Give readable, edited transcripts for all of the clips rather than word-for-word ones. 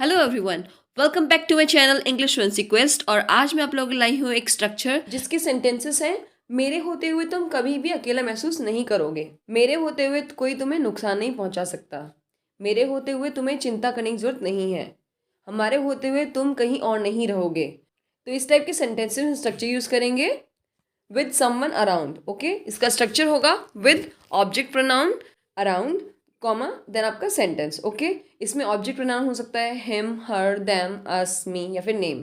Hello everyone, welcome back to my channel English fluency quest. और आज मैं आप लोगों के लाई हूँ एक स्ट्रक्चर जिसके सेंटेंसेस हैं। मेरे होते हुए तुम कभी भी अकेला महसूस नहीं करोगे। मेरे होते हुए कोई तुम्हें नुकसान नहीं पहुंचा सकता। मेरे होते हुए तुम्हें चिंता करने की जरूरत नहीं है। हमारे होते हुए तुम कहीं और नहीं रहोगे। तो इस टाइप के सेंटेंसेस में स्ट्रक्चर यूज करेंगे विद समवन अराउंड। ओके, इसका स्ट्रक्चर होगा with object pronoun around comma then आपका सेंटेंस। ओके, इसमें ऑब्जेक्ट प्रोनाउन हो सकता है हिम, हर, देम, अस, मी या फिर नेम।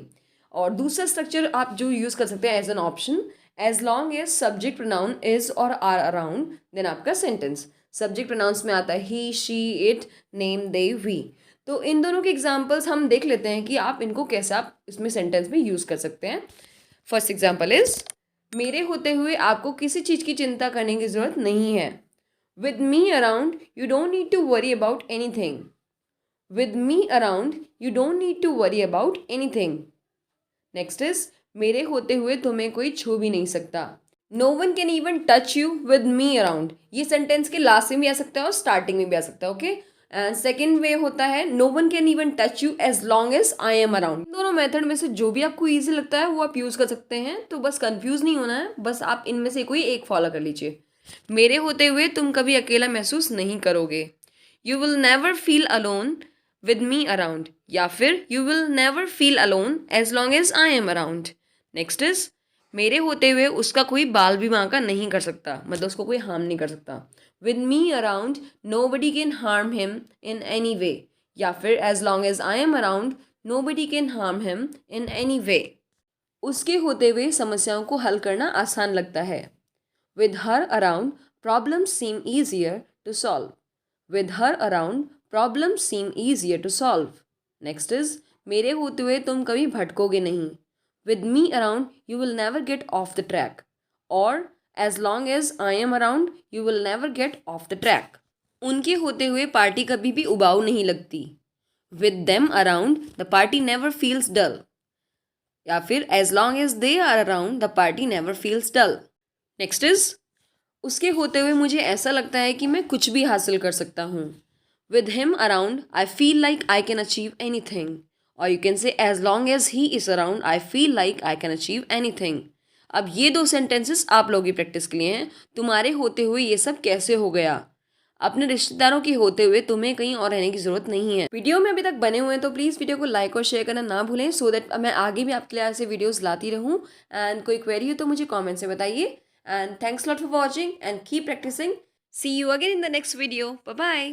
और दूसरा स्ट्रक्चर आप जो यूज कर सकते हैं as an option, as long as subject pronoun is और आर अराउंड देन आपका सेंटेंस। सब्जेक्ट प्रोनाउंस में आता है he, she, it, name, they, we. तो इन दोनों के एग्जाम्पल्स हम देख लेते हैं कि आप इनको कैसे आप इसमें सेंटेंस में यूज कर सकते हैं। फर्स्ट एग्जाम्पल इज, मेरे होते हुए आपको किसी चीज़ की चिंता करने की ज़रूरत नहीं है। With me around you don't need to worry about anything. With me around you don't need to worry about anything. Next is, मेरे होते हुए तुम्हें कोई छू भी नहीं सकता। No one can even touch you with me around. ये सेंटेंस के लास्ट में भी आ सकता है और स्टार्टिंग में भी आ सकता है। ओके, एंड सेकेंड वे होता है no one can even touch you as long as I am around. दोनों मेथड में से जो भी आपको ईजी लगता है वो आप यूज कर सकते हैं। तो बस कंफ्यूज नहीं होना है, बस आप इनमें से कोई एक फॉलो कर लीजिए। मेरे होते हुए तुम कभी अकेला महसूस नहीं करोगे। You will never feel alone with me around, या फिर you will never feel alone as long as I am around. Next is, मेरे होते हुए उसका कोई बाल भी बांका नहीं कर सकता, मतलब उसको कोई हार्म नहीं कर सकता। With me around nobody can harm him in any way, या फिर as long as I am around nobody can harm him in any way. उसके होते हुए समस्याओं को हल करना आसान लगता है। With her around problems seem easier to solve. With her around problems seem easier to solve. Next is, मेरे होते हुए तुम कभी भटकोगे नहीं। With me around you will never get off the track, और as long as I am around you will never get off the track. उनके होते हुए पार्टी कभी भी उबाऊ नहीं लगती। With them around the party never feels डल, या फिर as long as they are around the party never feels dull. Next is, उसके होते हुए मुझे ऐसा लगता है कि मैं कुछ भी हासिल कर सकता हूँ। With him around I feel like I can achieve any thing, और you can say as long as he is around I feel like I can achieve any thing. अब ये दो सेंटेंसेस आप लोगों की प्रैक्टिस के लिए हैं। तुम्हारे होते हुए ये सब कैसे हो गया। अपने रिश्तेदारों के होते हुए तुम्हें कहीं और रहने की जरूरत नहीं है। वीडियो में अभी तक बने हुए हैं तो प्लीज़ वीडियो को लाइक और शेयर करना ना भूलें, सो दैट मैं आगे भी आपके लिए ऐसे वीडियोस लाती रहूं। एंड कोई क्वेरी हो तो मुझे कमेंट से बताइए। And thanks a lot for watching and keep practicing. See you again in the next video. Bye bye.